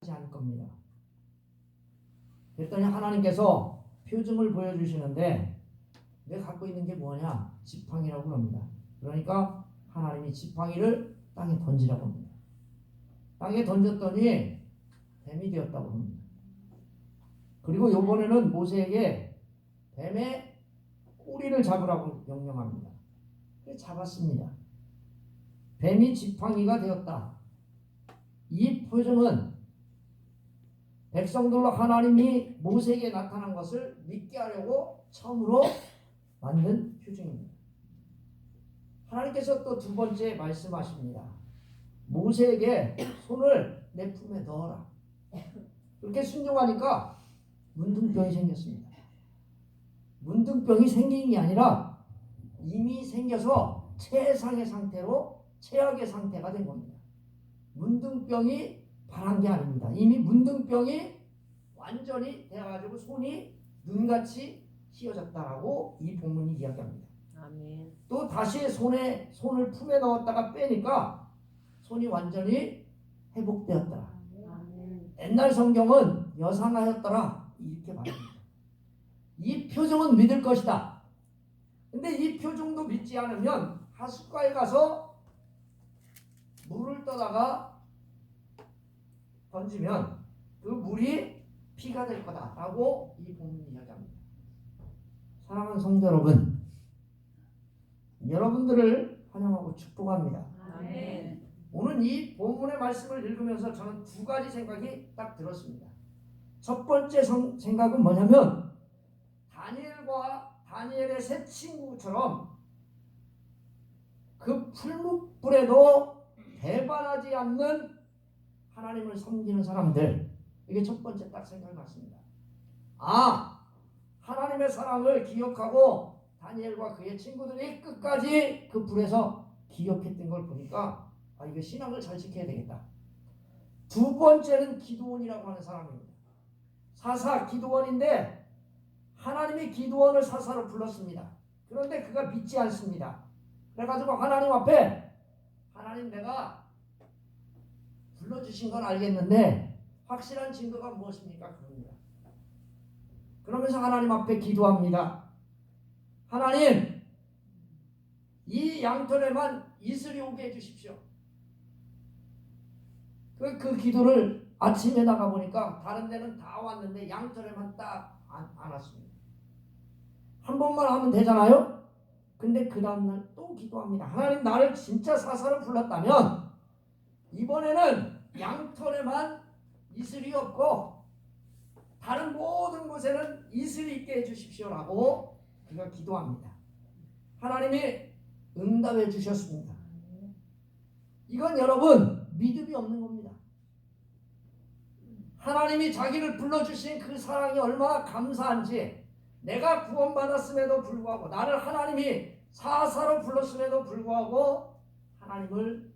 하지 않을 겁니다. 그랬더니 하나님께서 표징을 보여주시는데 내가 갖고 있는 게 뭐냐? 지팡이라고 합니다. 그러니까 하나님이 지팡이를 땅에 던지라고 합니다. 땅에 던졌더니 뱀이 되었다고 합니다. 그리고 이번에는 모세에게 뱀의 꼬리를 잡으라고 명령합니다. 그래서 잡았습니다. 뱀이 지팡이가 되었다. 이 표정은 백성들로 하나님이 모세에게 나타난 것을 믿게 하려고 처음으로 만든 표징입니다. 하나님께서 또 두 번째 말씀하십니다. 모세에게 손을 내 품에 넣어라. 그렇게 순종하니까 문둥병이 생겼습니다. 문둥병이 생긴 게 아니라 이미 생겨서 최상의 상태로 최악의 상태가 된 겁니다. 문둥병이 바란 게 아닙니다. 이미 문둥병이 완전히 되어가지고 손이 눈같이 휘어졌다라고 이 본문이 이야기합니다. 아멘. 또 다시 손을 품에 넣었다가 빼니까 손이 완전히 회복되었더라. 아멘. 옛날 성경은 여상하였더라 이렇게 말합니다. 이 표정은 믿을 것이다. 근데 이 표정도 믿지 않으면 하숫가에 가서 물을 떠다가 던지면 그 물이 피가 될 거다라고 이 본문이 이야기합니다. 사랑하는 성도 여러분, 여러분들을 환영하고 축복합니다. 아멘. 오늘 이 본문의 말씀을 읽으면서 저는 두 가지 생각이 딱 들었습니다. 첫 번째 생각은 뭐냐면 다니엘의 세 친구처럼 그 풀무불에도 배반하지 않는 하나님을 섬기는 사람들, 이게 첫 번째 딱 생각이 났습니다. 하나님의 사랑을 기억하고 다니엘과 그의 친구들이 끝까지 그 불에서 기억했던 걸 보니까 이거 신앙을 잘 지켜야 되겠다. 두 번째는 기드온이라고 하는 사람입니다. 사사 기드온인데 하나님이 기드온을 사사로 불렀습니다. 그런데 그가 믿지 않습니다. 그래가지고 하나님 앞에 하나님 내가 불러주신 건 알겠는데 확실한 증거가 무엇입니까? 그럽니다. 그러면서 하나님 앞에 기도합니다. 하나님, 이 양털에만 이슬이 오게 해주십시오. 그 기도를 아침에 나가보니까 다른 데는 다 왔는데 양털에만 딱 안 왔습니다. 한 번만 하면 되잖아요? 근데 그 다음날 또 기도합니다. 하나님, 나를 진짜 사사로 불렀다면 이번에는 양털에만 이슬이 없고 다른 모든 곳에는 이슬이 있게 해주십시오라고 그가 기도합니다. 하나님이 응답해 주셨습니다. 이건 여러분 믿음이 없는 겁니다. 하나님이 자기를 불러주신 그 사랑이 얼마나 감사한지, 내가 구원받았음에도 불구하고 나를 하나님이 사사로 불렀음에도 불구하고 하나님을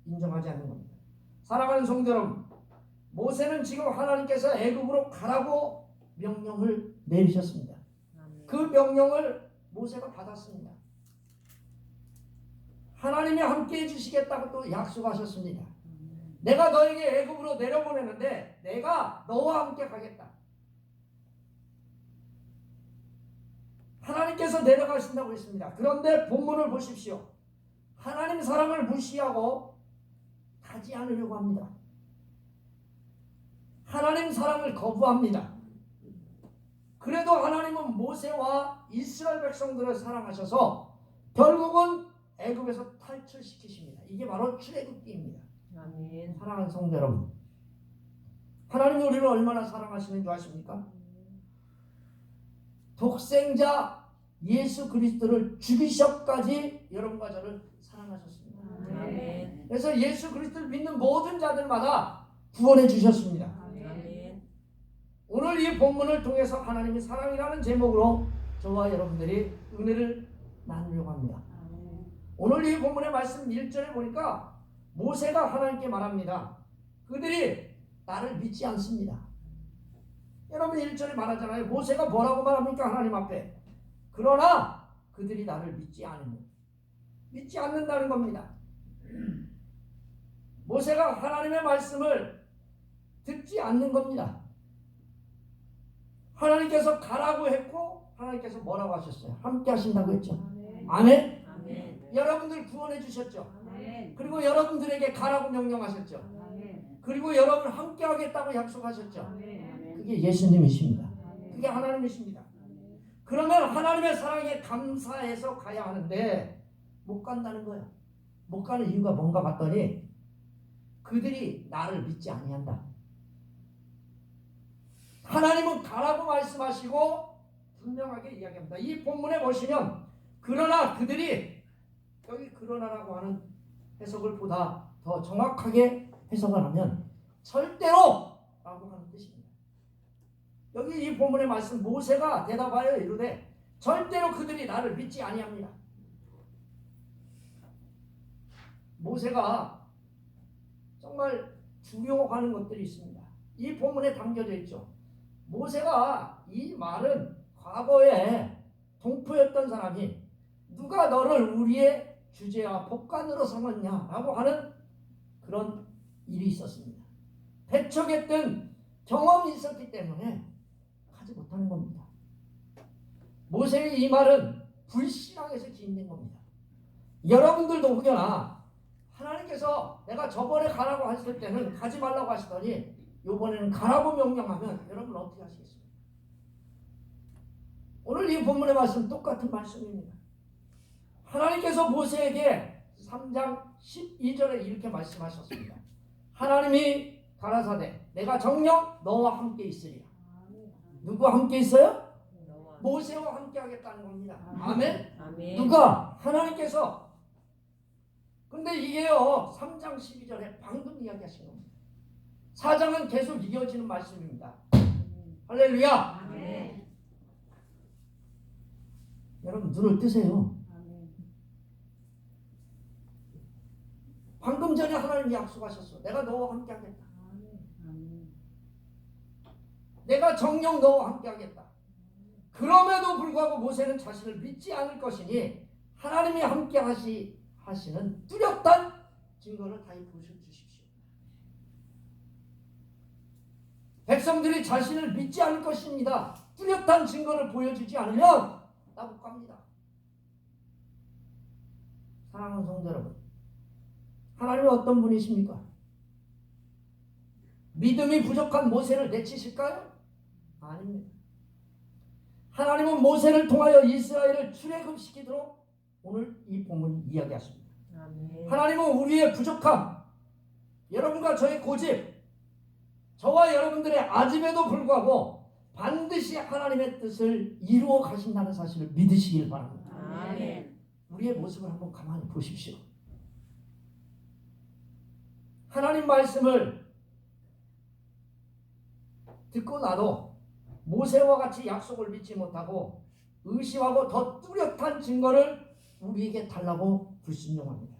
인정하지 않는 겁니다. 사랑하는 성도 여러분, 모세는 지금 하나님께서 애굽으로 가라고 명령을 내리셨습니다. 그 명령을 모세가 받았습니다. 하나님이 함께 해주시겠다고 또 약속하셨습니다. 내가 너에게 애굽으로 내려보내는데 내가 너와 함께 가겠다. 하나님께서 내려가신다고 했습니다. 그런데 본문을 보십시오. 하나님 사랑을 무시하고 가지 않으려고 합니다. 하나님 사랑을 거부합니다. 그래도 하나님은 모세와 이스라엘 백성들을 사랑하셔서 결국은 애굽에서 탈출시키십니다. 이게 바로 출애굽기입니다. 아멘. 사랑하는 성도 여러분, 하나님이 우리를 얼마나 사랑하시는 줄 아십니까? 독생자 예수 그리스도를 죽이셔까지 여러분과 저를 사랑하셨습니다. 아멘. 그래서 예수 그리스도를 믿는 모든 자들마다 구원해 주셨습니다. 아멘. 오늘 이 본문을 통해서 하나님이 사랑이라는 제목으로 저와 여러분들이 은혜를 나누려고 합니다. 오늘 이 본문의 말씀 1절에 보니까 모세가 하나님께 말합니다. 그들이 나를 믿지 않습니다. 여러분 1절에 말하잖아요. 모세가 뭐라고 말합니까? 하나님 앞에. 그러나 그들이 나를 믿지 않는다는 겁니다. 모세가 하나님의 말씀을 듣지 않는 겁니다. 하나님께서 가라고 했고 하나님께서 뭐라고 하셨어요? 함께 하신다고 했죠. 아멘. 아멘. 여러분들 구원해 주셨죠. 아멘. 그리고 여러분들에게 가라고 명령하셨죠. 아멘. 그리고 여러분 함께 하겠다고 약속하셨죠. 아멘. 그게 예수님이십니다. 아멘. 그게 하나님이십니다. 그러면 하나님의 사랑에 감사해서 가야 하는데 못 간다는 거예요. 못 가는 이유가 뭔가 봤더니 그들이 나를 믿지 아니한다. 하나님은 가라고 말씀하시고 분명하게 이야기합니다. 이 본문에 보시면 그러나 그들이, 여기 그러나라고 하는 해석을 보다 더 정확하게 해석을 하면 절대로 라고 하는 뜻입니다. 여기 이 본문의 말씀, 모세가 대답하여 이르되 절대로 그들이 나를 믿지 아니합니다. 모세가 정말 주요하는 것들이 있습니다. 이 본문에 담겨져 있죠. 모세가 이 말은 과거에 동포였던 사람이 누가 너를 우리의 주제와 법관으로 삼았냐라고 하는 그런 일이 있었습니다. 배척했던 경험이 있었기 때문에 하지 못하는 겁니다. 모세의 이 말은 불신앙에서 기인된 겁니다. 여러분들도 혹여나 하나님께서 내가 저번에 가라고 하실 때는 가지 말라고 하시더니 이번에는 가라고 명령하면 여러분 어떻게 하시겠습니까? 오늘 이 본문의 말씀 똑같은 말씀입니다. 하나님께서 모세에게 3장 12절에 이렇게 말씀하셨습니다. 하나님이 가라사대 내가 정녕 너와 함께 있으리라. 누구와 함께 있어요? 모세와 함께 하겠다는 겁니다. 아멘? 아멘. 누가? 하나님께서. 근데 이게요 3장 12절에 방금 이야기하신 겁니다. 4장은 계속 이어지는 말씀입니다. 할렐루야. 아멘. 여러분 눈을 뜨세요. 아멘. 방금 전에 하나님이 약속하셨어. 내가 너와 함께 하겠다. 아멘. 내가 정녕 너와 함께 하겠다. 그럼에도 불구하고 모세는 자신을 믿지 않을 것이니 하나님이 함께 하시는 뚜렷한 증거를 다 보여주십시오. 백성들이 자신을 믿지 않을 것입니다. 뚜렷한 증거를 보여주지 않으면 나 못 갑니다. 사랑하는 성도 여러분, 하나님은 어떤 분이십니까? 믿음이 부족한 모세를 내치실까요? 아닙니다. 하나님은 모세를 통하여 이스라엘을 출애굽시키도록 오늘 이 본문 이야기하십니다. 아멘. 하나님은 우리의 부족함, 여러분과 저의 고집, 저와 여러분들의 아집에도 불구하고 반드시 하나님의 뜻을 이루어 가신다는 사실을 믿으시길 바랍니다. 아멘. 우리의 모습을 한번 가만히 보십시오. 하나님 말씀을 듣고 나도 모세와 같이 약속을 믿지 못하고 의심하고 더 뚜렷한 증거를 우리에게 달라고 불순종합니다.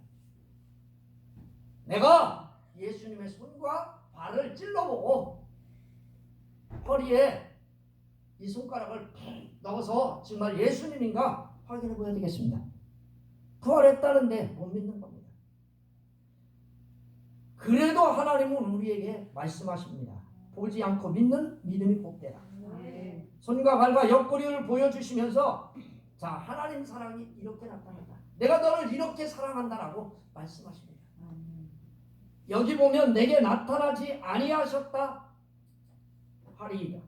내가 예수님의 손과 발을 찔러보고 허리에 이 손가락을 넣어서 정말 예수님인가 확인해 봐야 되겠습니다. 부활했다는데 못 믿는 겁니다. 그래도 하나님은 우리에게 말씀하십니다. 보지 않고 믿는 믿음이 복되다. 손과 발과 옆구리를 보여주시면서 자, 하나님 사랑이 이렇게 나타난다. 내가 너를 이렇게 사랑한다라고 말씀하십니다. 여기 보면 내게 나타나지 아니하셨다 하리이다.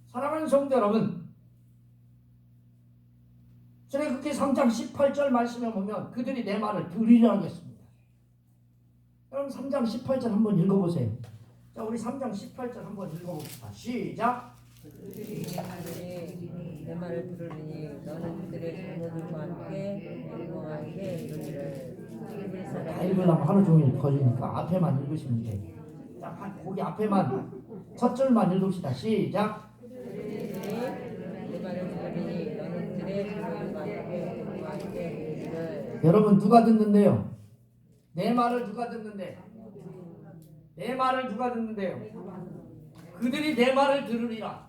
사랑하는 성도 여러분, 출애굽기 3장 18절 말씀에 보면 그들이 내 말을 들으리라 하겠습니다. 여러분 3장 18절 한번 읽어보세요. 자, 우리 3장 18절 한번 읽어봅시다. 시작. 내 말을 들으니 너는 그들의 자녀들과 함께 영광하게 이르기를. 다 읽으려면 하루 종일 걸리니까 앞에만 읽으시면 돼요. 자, 거기 앞에만 첫 줄만 읽읍시다. 시작. 내 말을 들으니 너는 그들의 자녀들과 함께 영광하게 이르기를. 여러분 누가 듣는데요? 내 말을 누가 듣는데? 내 말을 누가 듣는데요? 그들이 내 말을 들으리라.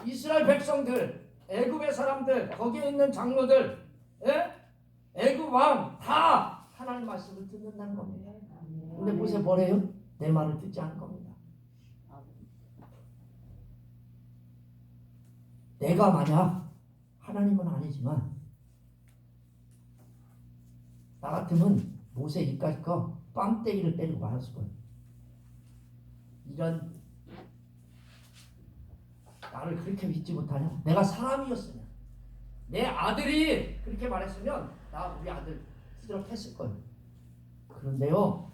이스라엘 백성들, 애굽의 사람들, 거기에 있는 장로들, 애굽 왕 다 하나님 말씀을 듣는다는 겁니다. 근데 모세 뭐래요? 내 말을 듣지 않을 겁니다. 내가 만약 하나님은 아니지만 나 같으면 모세 이까지 거 뺨때기를 때리고 말았을 거예요. 이런 나를 그렇게 믿지 못하냐? 내가 사람이었으면 내 아들이 그렇게 말했으면 나 우리 아들 수저했을 거예요. 그런데요,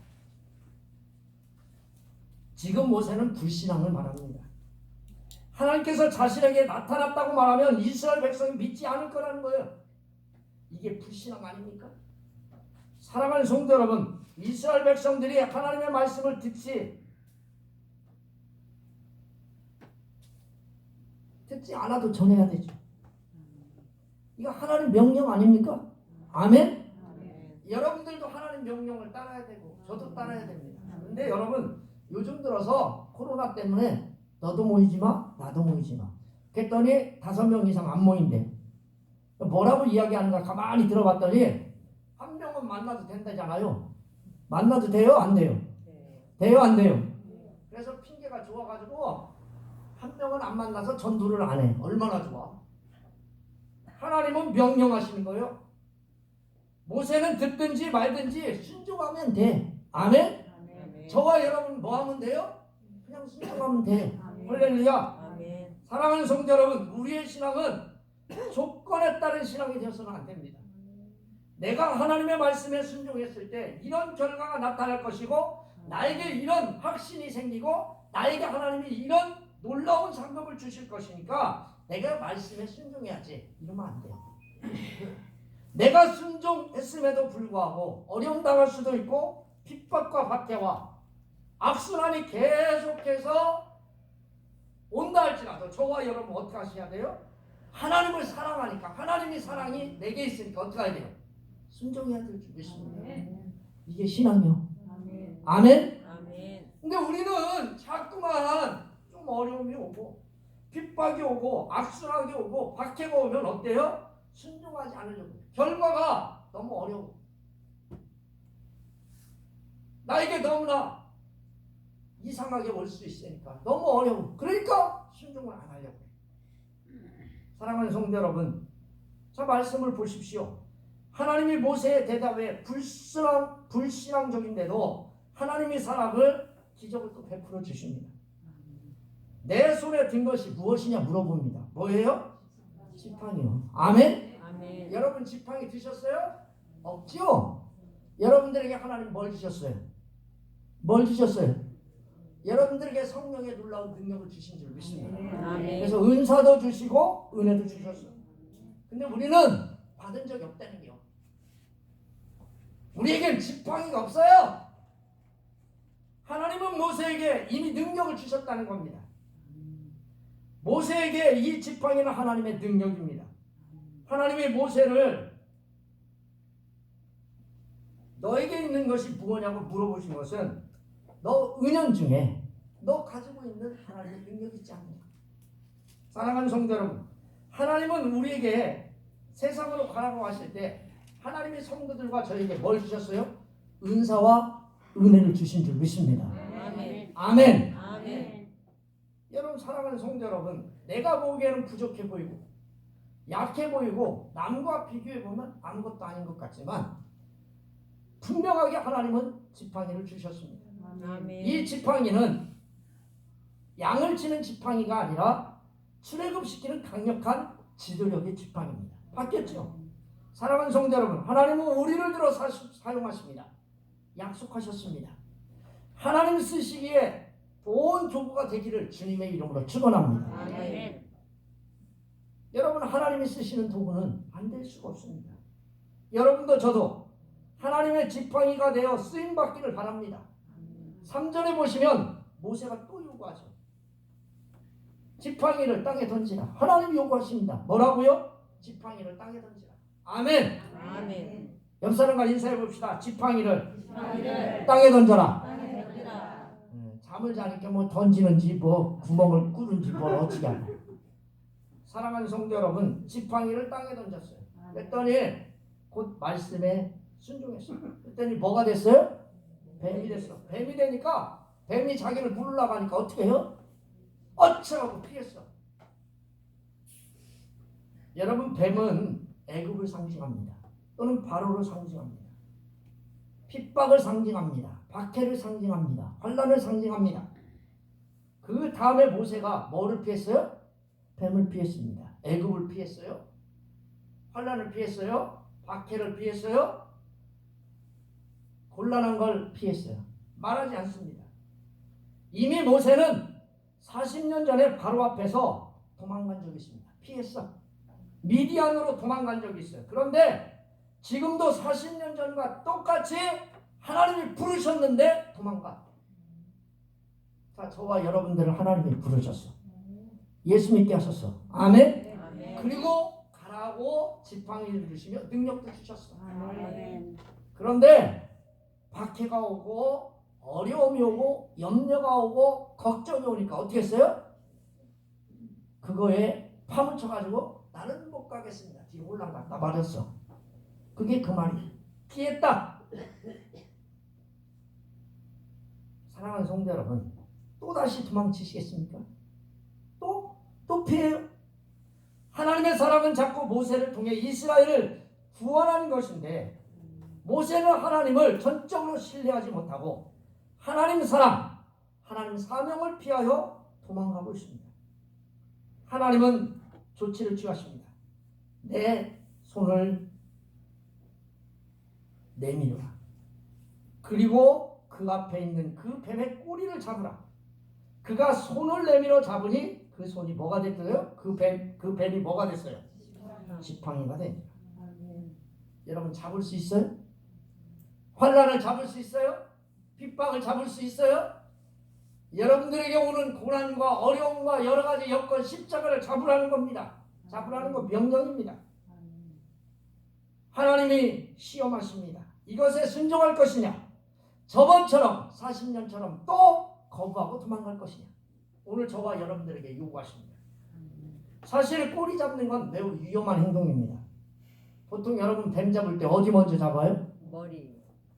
지금 모세는 불신앙을 말합니다. 하나님께서 자신에게 나타났다고 말하면 이스라엘 백성이 믿지 않을 거라는 거예요. 이게 불신앙 아닙니까? 사랑하는 성도 여러분, 이스라엘 백성들이 하나님의 말씀을 듣지 않아도 전해야 되죠. 이거 하나님 명령 아닙니까? 아멘? 여러분들도 하나님 명령을 따라야 되고 저도 따라야 됩니다. 근데 여러분, 요즘 들어서 코로나 때문에 너도 모이지 마, 나도 모이지 마. 그랬더니 5명 이상 안 모인대. 뭐라고 이야기하는가 가만히 들어봤더니 한 명은 만나도 된다잖아요. 만나도 돼요? 안 돼요? 돼요? 안 돼요? 그래서 핑계가 좋아가지고 한 명은 안 만나서 전도를 안 해. 얼마나 좋아. 하나님은 명령하시는 거예요. 모세는 듣든지 말든지 순종하면 돼. 아멘? 저와 여러분 뭐 하면 돼요? 그냥 순종하면 돼. 할렐루야. 아멘. 사랑하는 성도 여러분, 우리의 신앙은 조건에 따른 신앙이 되어서는 안 됩니다. 내가 하나님의 말씀에 순종했을 때 이런 결과가 나타날 것이고 나에게 이런 확신이 생기고 나에게 하나님이 이런 놀라운 상급을 주실 것이니까 내가 말씀에 순종해야지. 이러면 안 돼요. 내가 순종했음에도 불구하고 어려움 당할 수도 있고 핍박과 박해와 악순환이 계속해서 온다 할지라도 저와 여러분 어떻게 하셔야 돼요? 하나님을 사랑하니까 하나님이 사랑이 내게 있으니까 어떻게 해야 돼요? 순종해야 될 줄 믿습니다. 이게 신앙이요. 아멘? 아멘. 근데 우리는 자꾸만 좀 어려움이 오고 핍박이 오고 악순환이 오고 박해가 오면 어때요? 순종하지 않으려고. 결과가 너무 어려워. 나에게 너무나 이상하게 올 수 있으니까 너무 어려워. 그러니까 순종을 안 하려고 해요. 사랑하는 성도 여러분, 자 말씀을 보십시오. 하나님이 모세의 대답에 불신앙적인데도 하나님이 사람을 기적을 또 베풀어 주십니다. 내 손에 든 것이 무엇이냐 물어봅니다. 뭐예요? 지팡이요. 아멘? 아멘. 여러분 지팡이 드셨어요? 없죠? 여러분들에게 하나님 뭘 주셨어요? 뭘 주셨어요? 여러분들에게 성령의 놀라운 능력을 주신 줄 믿습니다. 아멘. 그래서 은사도 주시고 은혜도 주셨어요. 근데 우리는 받은 적이 없다는 게요. 우리에겐 지팡이가 없어요. 하나님은 모세에게 이미 능력을 주셨다는 겁니다. 모세에게 이 지팡이는 하나님의 능력입니다. 하나님이 모세를 너에게 있는 것이 무엇냐고 물어보신 것은 너 은연중에 너 가지고 있는 하나님의 능력이 있지 않느냐. 사랑하는 성도 여러분, 하나님은 우리에게 세상으로 가라고 하실 때 하나님의 성도들과 저에게 뭘 주셨어요? 은사와 은혜를 주신 줄 믿습니다. 아멘. 아멘. 아멘. 여러분 사랑하는 성도 여러분, 내가 보기에는 부족해 보이고 약해 보이고 남과 비교해 보면 아무것도 아닌 것 같지만 분명하게 하나님은 지팡이를 주셨습니다. 아멘. 이 지팡이는 양을 치는 지팡이가 아니라 출애굽시키는 강력한 지도력의 지팡이입니다. 바뀌었죠? 사랑하는 성도 여러분, 하나님은 우리를 들어 사용하십니다. 약속하셨습니다. 하나님 쓰시기에 온 교구가 되기를 주님의 이름으로 축원합니다. 아멘. 여러분 하나님이 쓰시는 도구는 안 될 수가 없습니다. 여러분도 저도 하나님의 지팡이가 되어 쓰임받기를 바랍니다. 3절에 보시면 모세가 또 요구하죠. 지팡이를 땅에 던지라. 하나님이 요구하십니다. 뭐라고요? 지팡이를 땅에 던지라. 아멘. 아멘. 옆 사람과 인사해 봅시다. 지팡이를 땅에 던져라. 잠을 자니까 뭐 던지는지 뭐 구멍을 꾸는지 뭘 어떻게 하나. 사랑하는 성도 여러분, 지팡이를 땅에 던졌어요. 그랬더니 곧 말씀에 순종했어요. 그랬더니 뭐가 됐어요? 뱀이 됐어. 뱀이 되니까 뱀이 자기를 물으려고 하니까 어떻게 해요? 어쩌고 피했어. 여러분, 뱀은 애굽을 상징합니다. 또는 바로를 상징합니다. 핍박을 상징합니다. 박해를 상징합니다. 환난을 상징합니다. 그 다음에 모세가 뭐를 피했어요? 뱀을 피했습니다. 애굽을 피했어요. 환난을 피했어요. 박해를 피했어요. 곤란한 걸 피했어요. 말하지 않습니다. 이미 모세는 40년 전에 바로 앞에서 도망간 적이 있습니다. 피했어. 미디안으로 도망간 적이 있어요. 그런데 지금도 40년 전과 똑같이 하나님이 부르셨는데 도망가. 자, 저와 여러분들을 하나님이 부르셨어. 예수 믿게 하셨어. 아멘. 아멘. 그리고 가라고 지팡이를 주시며 능력도 주셨어. 아멘. 그런데 박해가 오고 어려움이 오고 염려가 오고 걱정이 오니까 어떻게 했어요? 그거에 파묻혀가지고 나는 못 가겠습니다. 뒤로 올라갔다 말했어. 그게 그 말이에요. 피했다. 사랑하는 성도 여러분, 또다시 도망치시겠습니까? 또 피해요. 하나님의 사람은 자꾸 모세를 통해 이스라엘을 구원하는 것인데 모세는 하나님을 전적으로 신뢰하지 못하고 하나님 사람, 하나님 사명을 피하여 도망가고 있습니다. 하나님은 조치를 취하십니다. 내 손을 내밀어라. 그리고 그 앞에 있는 그 뱀의 꼬리를 잡으라. 그가 손을 내밀어 잡으니 그 손이 뭐가 됐어요? 그 뱀이 뭐가 됐어요? 지팡이가 됩니다. 여러분, 잡을 수 있어요? 환난을 잡을 수 있어요? 핍박을 잡을 수 있어요? 여러분들에게 오는 고난과 어려움과 여러 가지 여건 십자가를 잡으라는 겁니다. 잡으라는 거 명령입니다. 하나님이 시험하십니다. 이것에 순종할 것이냐? 저번처럼 40년처럼 또 거부하고 도망갈 것이냐? 오늘 저와 여러분들에게 요구하십니다. 사실 꼬리 잡는 건 매우 위험한 행동입니다. 보통 여러분 뱀 잡을 때 어디 먼저 잡아요?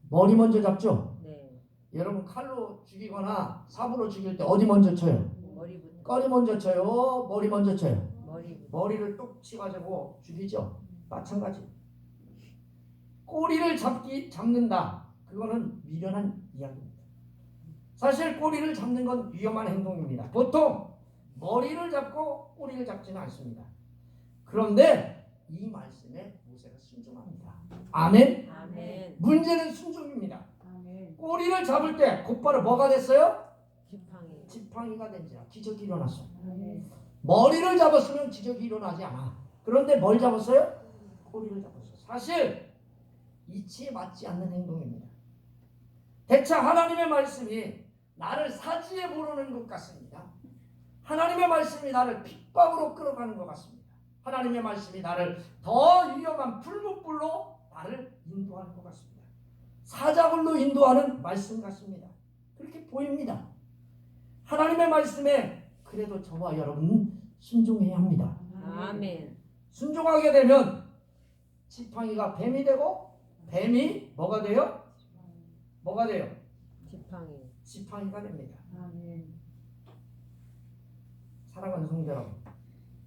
머리 먼저 잡죠? 네. 여러분 칼로 죽이거나 삽으로 죽일 때 어디 먼저 쳐요? 머리부터. 꼬리 먼저 쳐요? 머리 먼저 쳐요? 머리부터. 머리를 뚝 치가지고 죽이죠? 마찬가지. 꼬리를 잡는다. 그거는 미련한 이야기입니다. 사실 꼬리를 잡는 건 위험한 행동입니다. 보통 머리를 잡고 꼬리를 잡지는 않습니다. 그런데 이 말씀에 모세가 순종합니다. 아멘. 아멘. 문제는 순종입니다. 아멘. 꼬리를 잡을 때 곧바로 뭐가 됐어요? 지팡이. 지팡이가 된지라 기적이 일어났어. 아멘. 머리를 잡았으면 기적이 일어나지 않아. 그런데 뭘 잡았어요? 꼬리를 잡았어요. 사실 이치에 맞지 않는 행동입니다. 대차 하나님의 말씀이 나를 사지에 모르는 것 같습니다. 하나님의 말씀이 나를 핍박으로 끌어가는 것 같습니다. 하나님의 말씀이 나를 더 위험한 풀무불로 나를 인도하는 것 같습니다. 사자굴로 인도하는 말씀 같습니다. 그렇게 보입니다. 하나님의 말씀에 그래도 저와 여러분은 순종해야 합니다. 아멘. 순종하게 되면 지팡이가 뱀이 되고 뱀이 뭐가 돼요? 뭐가 돼요? 지팡이. 지팡이가 됩니다. 아멘. 사랑하는 성도 여러분,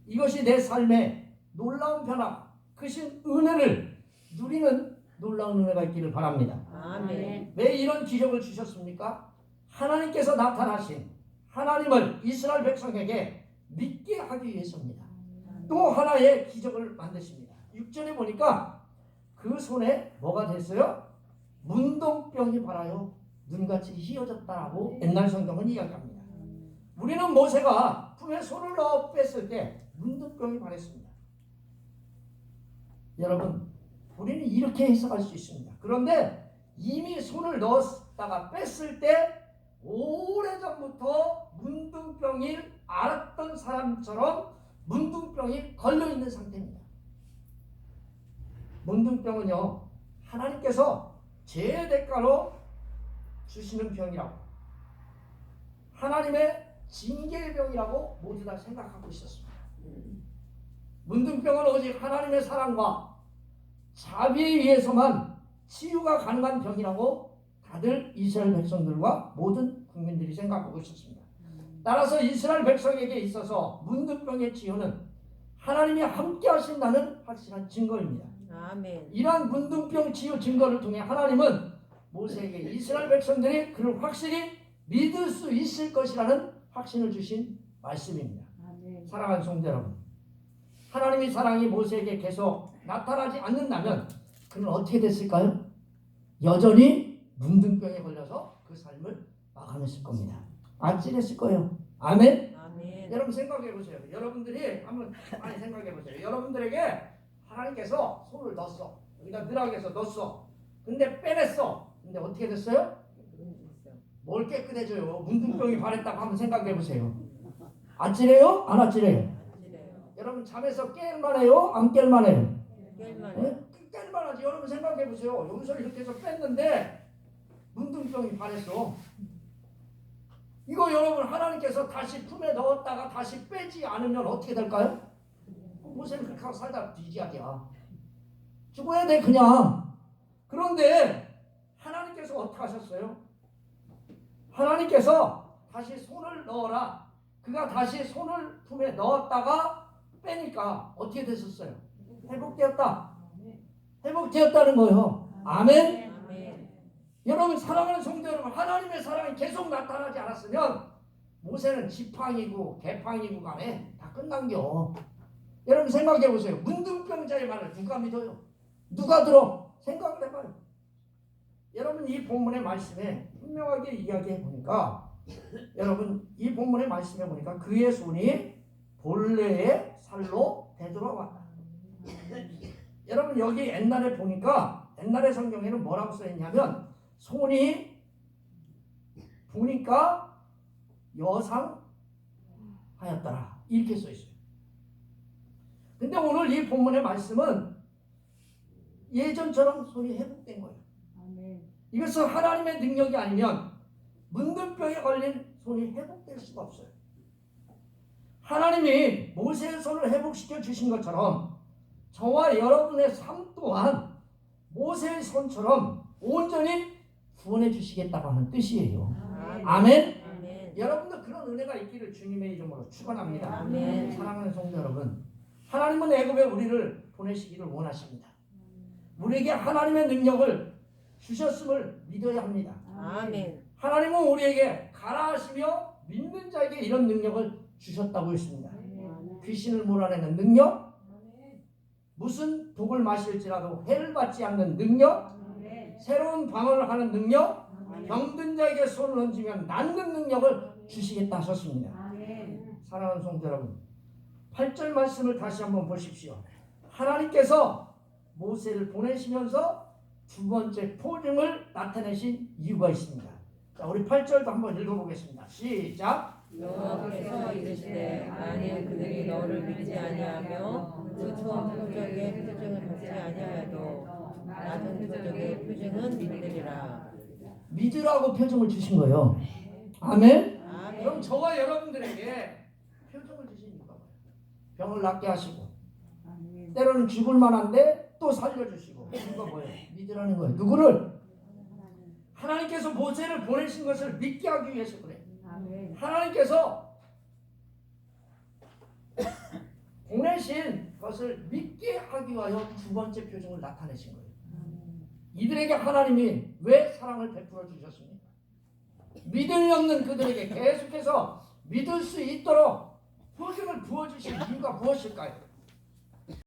이것이 내 삶의 놀라운 변화, 크신 은혜를 누리는 놀라운 은혜가 있기를 바랍니다. 아멘. 왜 이런 기적을 주셨습니까? 하나님께서 나타나신 하나님을 이스라엘 백성에게 믿게 하기 위해서입니다. 또 하나의 기적을 만드십니다. 6절에 보니까 그 손에 뭐가 됐어요? 문둥병이 발하여 눈같이 휘어졌다라고 옛날 성경은 이야기합니다. 우리는 모세가 품에 손을 넣어 뺐을 때 문둥병이 발했습니다. 여러분, 우리는 이렇게 해석할 수 있습니다. 그런데 이미 손을 넣었다가 뺐을 때 오래전부터 문둥병을 앓았던 사람처럼 문둥병이 걸려있는 상태입니다. 문둥병은요, 하나님께서 죄의 대가로 주시는 병이라고, 하나님의 징계의 병이라고 모두 다 생각하고 있었습니다. 문둥병은 오직 하나님의 사랑과 자비에 의해서만 치유가 가능한 병이라고 다들 이스라엘 백성들과 모든 국민들이 생각하고 있었습니다. 따라서 이스라엘 백성에게 있어서 문둥병의 치유는 하나님이 함께 하신다는 확실한 증거입니다. 아멘. 이러한 문둥병 치유 증거를 통해 하나님은 모세에게 이스라엘 백성들이 그를 확실히 믿을 수 있을 것이라는 확신을 주신 말씀입니다. 아멘. 사랑하는 성도 여러분, 하나님의 사랑이 모세에게 계속 나타나지 않는다면 그는 어떻게 됐을까요? 여전히 문둥병에 걸려서 그 삶을 마감했을 겁니다. 아찔했을 거예요. 아멘. 아멘. 여러분 생각해 보세요. 여러분들이 한번 많이 생각해 보세요. 여러분들에게 하나님께서 손을 넣었어. 여기다 넣으라고 해서 넣었어. 근데 빼냈어. 근데 어떻게 됐어요? 뭘 깨끗해져요? 문둥병이 발했다고 한번 생각해 보세요. 아찔해요? 안 아찔해요? 아찔해요. 여러분 잠에서 깰만해요? 안 깰만해요? 깰만. 예? 깰만하지. 여러분 생각해 보세요. 여기서 이렇게 해서 뺐는데 문둥병이 발했어. 이거 여러분 하나님께서 다시 품에 넣었다가 다시 빼지 않으면 어떻게 될까요? 모세는 그렇게 하고 살다가 뒤지야기야. 죽어야 돼 그냥. 그런데 하나님께서 어떻게 하셨어요? 하나님께서 다시 손을 넣어라. 그가 다시 손을 품에 넣었다가 빼니까 어떻게 됐었어요? 회복되었다. 회복되었다는 거예요. 아멘. 아멘. 여러분 사랑하는 성도 여러분, 하나님의 사랑이 계속 나타나지 않았으면 모세는 지팡이고 개팡이고 간에 다 끝난겨. 여러분 생각해 보세요. 문둥병자의 말을 누가 믿어요? 누가 들어? 생각을 해봐요. 여러분 이 본문의 말씀에 분명하게 이야기해 보니까 여러분 이 본문의 말씀에 보니까 그의 손이 본래의 살로 되돌아왔다. 여러분 여기 옛날에 보니까 옛날의 성경에는 뭐라고 써있냐면 손이 보니까 여상하였더라 이렇게 써있어요. 근데 오늘 이 본문의 말씀은 예전처럼 손이 회복된 거예요. 아멘. 이것은 하나님의 능력이 아니면 문둥병에 걸린 손이 회복될 수가 없어요. 하나님이 모세의 손을 회복시켜 주신 것처럼 저와 여러분의 삶 또한 모세의 손처럼 온전히 구원해 주시겠다고 하는 뜻이에요. 아멘. 아멘. 여러분도 그런 은혜가 있기를 주님의 이름으로 축원합니다. 아멘. 사랑하는 성도 여러분, 하나님은 애굽에 우리를 보내시기를 원하십니다. 우리에게 하나님의 능력을 주셨음을 믿어야 합니다. 아멘. 하나님은 우리에게 가라 하시며 믿는 자에게 이런 능력을 주셨다고 했습니다. 귀신을 몰아내는 능력, 무슨 독을 마실지라도 해를 받지 않는 능력, 새로운 방언을 하는 능력, 병든 자에게 손을 얹으면 낫는 능력을 주시겠다 하셨습니다. 사랑하는 성도 여러분, 8절 말씀을 다시 한번 보십시오. 하나님께서 모세를 보내시면서 두 번째 표징을 나타내신 이유가 있습니다. 자, 우리 8절도 한번 읽어보겠습니다. 시작. 여호와께서 이르시되 만일 그들이 너를 믿지 아니하며 그 처음 표적의 표징을 받지 아니하여도 낮은 표적의 표징은 믿으리라. 믿으라고 표징을 주신 거예요. 아멘. 아멘. 그럼 저와 여러분들에게 표징을 주신 이유가 뭐예요? 병을 낫게 하시고 때로는 죽을 만한데 또 살려주시고 이유가 뭐예요? 믿으라는 거예요. 누구를? 하나님께서 모세를 보내신 것을 믿게 하기 위해서 그래요. 하나님께서 보내신 것을 믿게 하기 위하여 두 번째 표징을 나타내신 거예요. 이들에게 하나님이 왜 사랑을 베풀어 주셨습니까? 믿음이 없는 그들에게 계속해서 믿을 수 있도록 표징을 부어주신 이유가 무엇일까요?